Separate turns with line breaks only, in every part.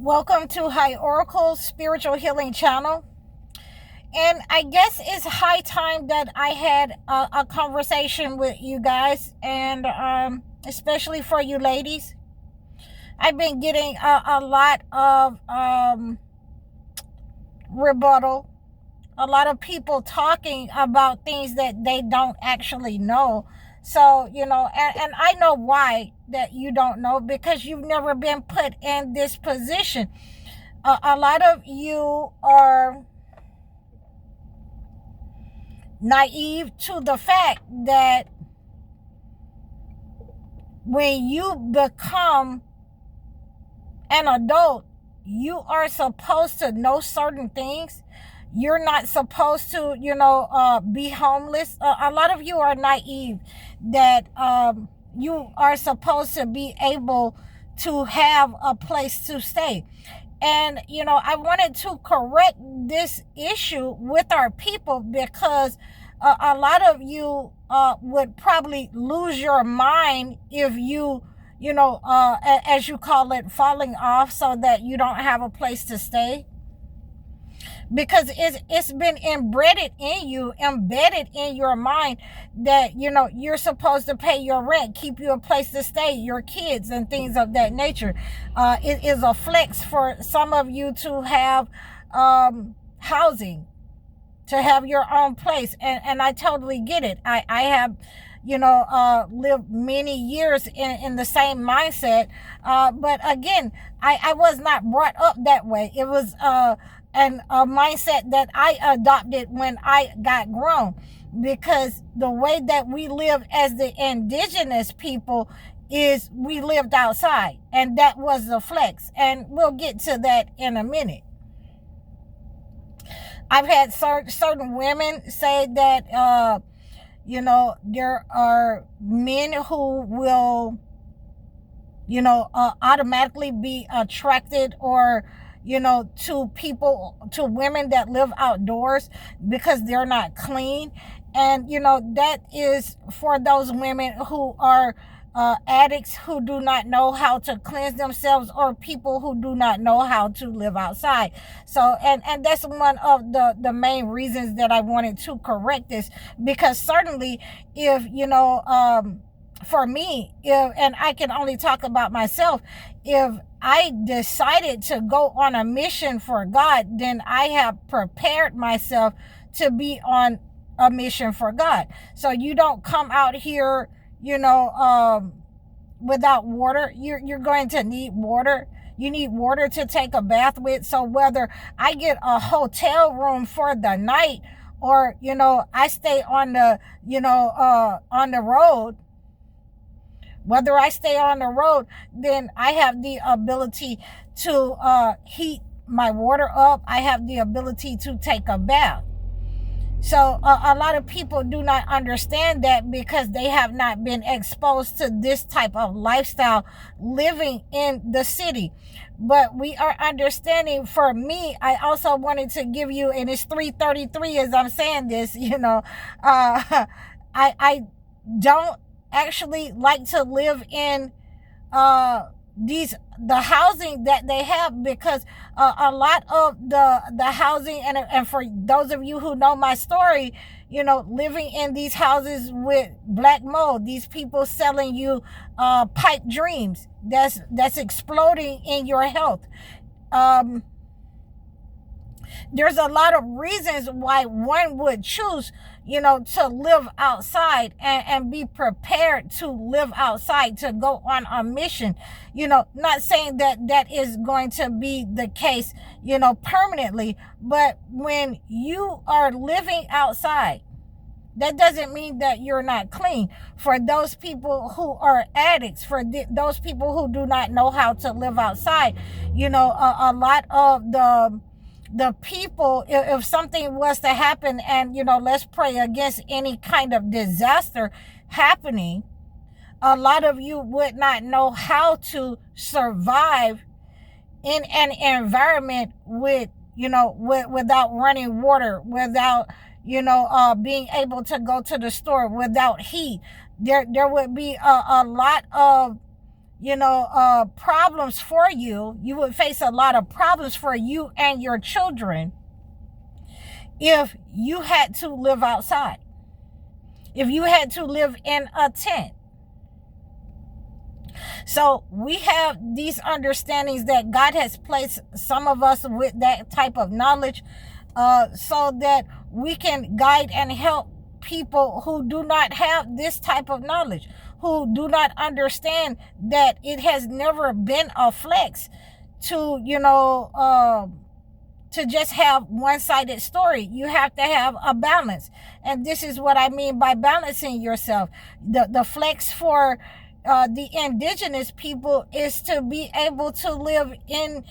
Welcome to High Oracle Spiritual Healing Channel. And I guess it's high time that I had a conversation with you guys, and especially for you ladies. I've been getting a lot of rebuttal, a lot of people talking about things that they don't actually know. So, and I know why that you don't know, because you've never been put in this position. A lot of you are naive to the fact that when you become an adult, you are supposed to know certain things. You're not supposed to, be homeless. A lot of you are naive that you are supposed to be able to have a place to stay. And, I wanted to correct this issue with our people, because a lot of you would probably lose your mind if you, as you call it, falling off so that you don't have a place to stay. Because it's been embedded in your mind that, you're supposed to pay your rent, keep you a place to stay, your kids, and things of that nature. It is a flex for some of you to have housing, to have your own place. And I totally get it. I have, lived many years in the same mindset. But again, I was not brought up that way. It was and a mindset that I adopted when I got grown, because the way that we live as the indigenous people is we lived outside, and that was the flex, and we'll get to that in a minute. I've had certain women say that there are men who will automatically be attracted, or to women that live outdoors because they're not clean. And, that is for those women who are addicts, who do not know how to cleanse themselves, or people who do not know how to live outside. So, and that's one of the main reasons that I wanted to correct this, because certainly if, for me, and I can only talk about myself, if I decided to go on a mission for God, then I have prepared myself to be on a mission for God. So you don't come out here, without water. You're going to need water. You need water to take a bath with. So whether I get a hotel room for the night, or, I stay on the, on the road, whether I stay on the road, then I have the ability to heat my water up. I have the ability to take a bath. So a lot of people do not understand that, because they have not been exposed to this type of lifestyle living in the city. But we are understanding. For me, I also wanted to give you, and it's 3:33 as I'm saying this, I don't actually like to live in the housing that they have, because a lot of the housing, and for those of you who know my story, living in these houses with black mold, these people selling you pipe dreams that's exploding in your health. There's a lot of reasons why one would choose, to live outside, and be prepared to live outside, to go on a mission. Not saying that is going to be the case, permanently, but when you are living outside, that doesn't mean that you're not clean. For those people who are addicts, for those people who do not know how to live outside, a lot of the people, if something was to happen, and let's pray against any kind of disaster happening, a lot of you would not know how to survive in an environment without running water, without being able to go to the store, without heat. There would be a lot of problems for you. You would face a lot of problems for you and your children if you had to live outside, if you had to live in a tent. So we have these understandings that God has placed some of us with that type of knowledge, so that we can guide and help people who do not have this type of knowledge, who do not understand that it has never been a flex to, to just have one-sided story. You have to have a balance. And this is what I mean by balancing yourself. The flex for the indigenous people is to be able to live in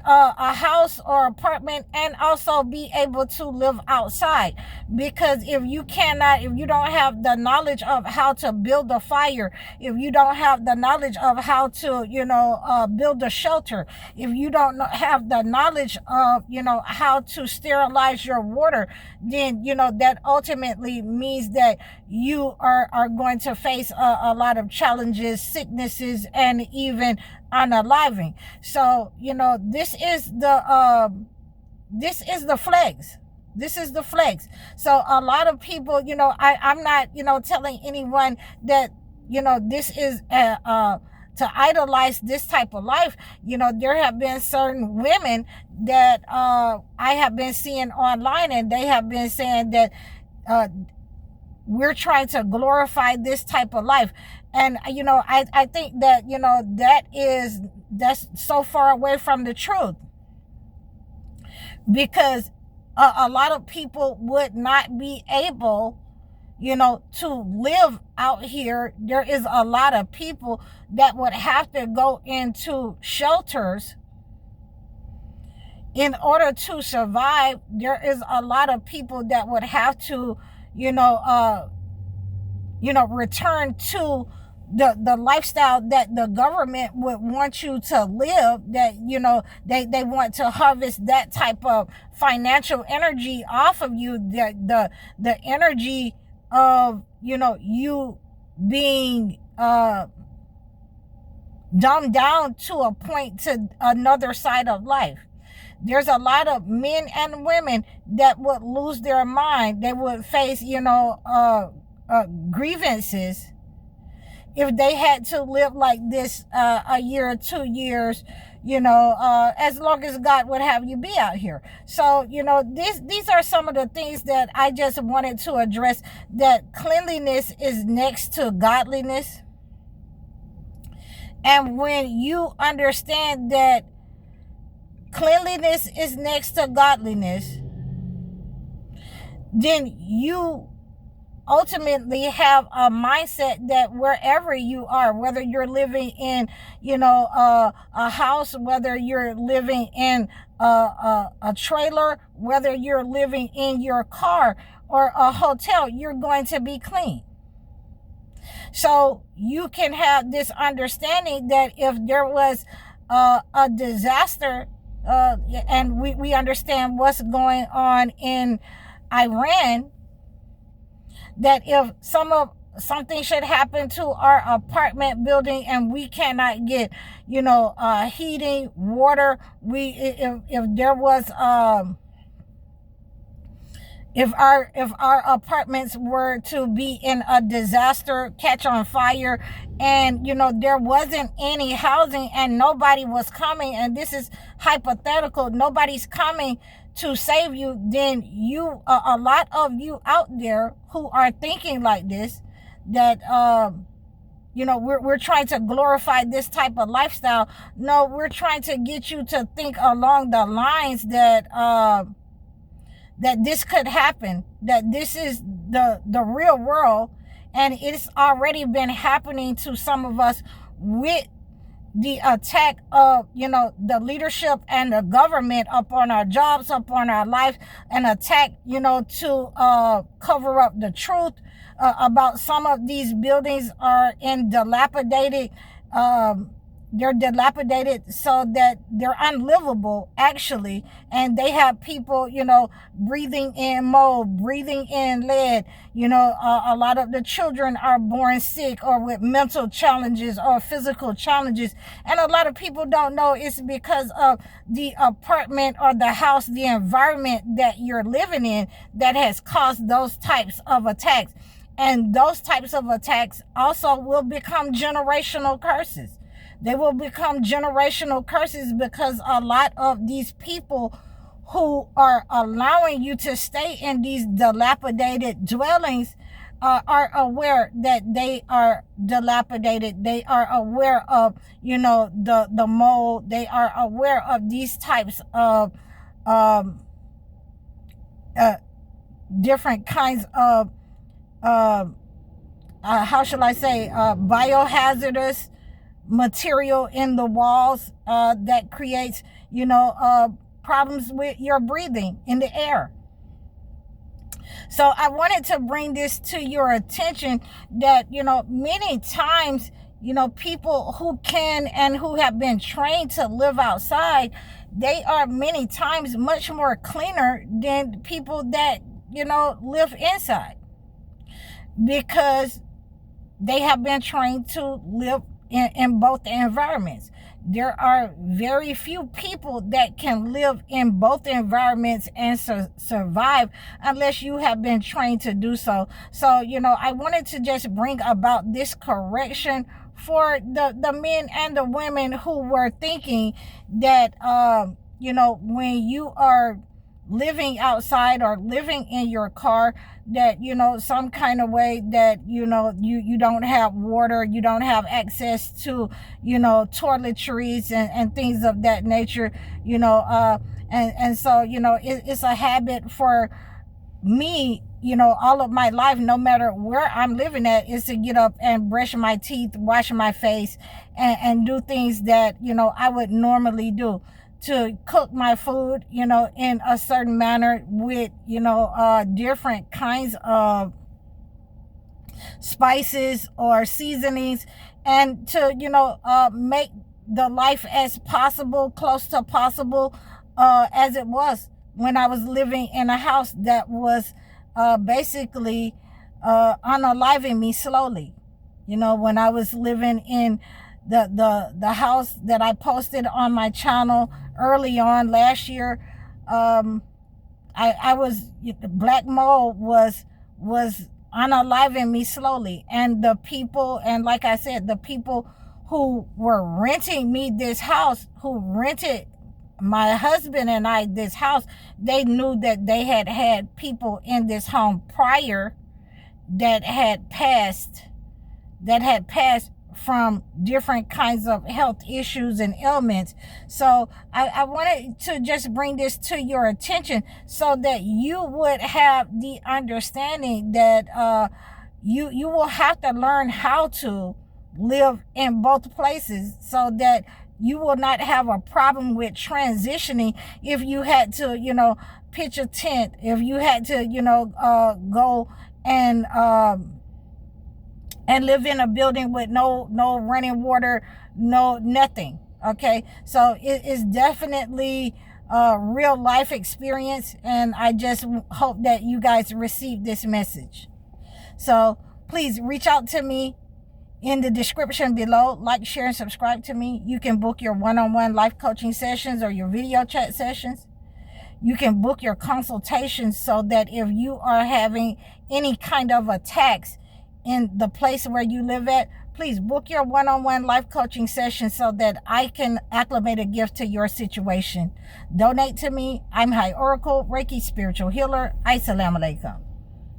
a house or apartment and also be able to live outside. Because if you don't have the knowledge of how to build a fire, if you don't have the knowledge of how to build a shelter, if you don't have the knowledge of how to sterilize your water, then that ultimately means that you are going to face a lot of challenges, sicknesses, and even unaliving. So this is the flex. This is the flex. So a lot of people, I'm not telling anyone that this is to idolize this type of life. There have been certain women that I have been seeing online, and they have been saying that we're trying to glorify this type of life. And I think that that's so far away from the truth, because a lot of people would not be able to live out here. There is a lot of people that would have to go into shelters in order to survive. There is a lot of people that would have to return to the lifestyle that the government would want you to live, that they want to harvest that type of financial energy off of you, the energy of you being dumbed down to a point to another side of life. There's a lot of men and women that would lose their mind. They would face grievances if they had to live like this a year or 2 years, as long as God would have you be out here. So, these are some of the things that I just wanted to address, that cleanliness is next to godliness. And when you understand that cleanliness is next to godliness, then you ultimately have a mindset that wherever you are, whether you're living in a house, whether you're living in a trailer, whether you're living in your car or a hotel, you're going to be clean. So you can have this understanding that if there was a disaster, and we understand what's going on in Iran, that if something should happen to our apartment building and we cannot get heating, water, if there was if our apartments were to be in a disaster, catch on fire, and there wasn't any housing and nobody was coming, and this is hypothetical, nobody's coming to save you, then a lot of you out there who are thinking like this, that we're trying to glorify this type of lifestyle. No, we're trying to get you to think along the lines that that this could happen, that this is the real world, and it's already been happening to some of us with the attack of the leadership and the government upon our jobs, upon our life, an attack to cover up the truth about some of these buildings are in dilapidated they're dilapidated so that they're unlivable, actually. And they have people, breathing in mold, breathing in lead. A lot of the children are born sick or with mental challenges or physical challenges. And a lot of people don't know it's because of the apartment or the house, the environment that you're living in, that has caused those types of attacks. And those types of attacks also will become generational curses. They will become generational curses because a lot of these people who are allowing you to stay in these dilapidated dwellings are aware that they are dilapidated. They are aware of, the mold. They are aware of these types of different kinds of how shall I say, biohazardous material in the walls that creates, problems with your breathing in the air. So I wanted to bring this to your attention that, many times, people who can and who have been trained to live outside, they are many times much more cleaner than people that, live inside, because they have been trained to live in both environments. There are very few people that can live in both environments and survive unless you have been trained to do so. So, I wanted to just bring about this correction for the men and the women who were thinking that, when you are living outside or living in your car, that some kind of way that you don't have water, you don't have access to toiletries and things of that nature, and so it's a habit for me, all of my life, no matter where I'm living at, is to get up and brush my teeth, wash my face, and do things that I would normally do, to cook my food, in a certain manner with, different kinds of spices or seasonings, and to, make the life as close to possible, as it was when I was living in a house that was, basically, unaliving me slowly. When I was living in the house that I posted on my channel early on last year, I was, black mold was unaliving me slowly. And the people, and like I said, the people who were renting me this house, who rented my husband and I this house, they knew that they had people in this home prior that had passed from different kinds of health issues and ailments. So I wanted to just bring this to your attention so that you would have the understanding that you will have to learn how to live in both places, so that you will not have a problem with transitioning if you had to, pitch a tent, if you had to, go and live in a building with no running water, nothing. Okay, so it is definitely a real life experience, and I just hope that you guys receive this message. So please reach out to me in the description below. Like, share, and subscribe to me. You can book your one-on-one life coaching sessions or your video chat sessions. You can book your consultations, so that if you are having any kind of attacks in the place where you live at, please book your one-on-one life coaching session so that I can acclimate a gift to your situation. Donate to me. I'm High Oracle, Reiki spiritual healer. Assalamu alaikum.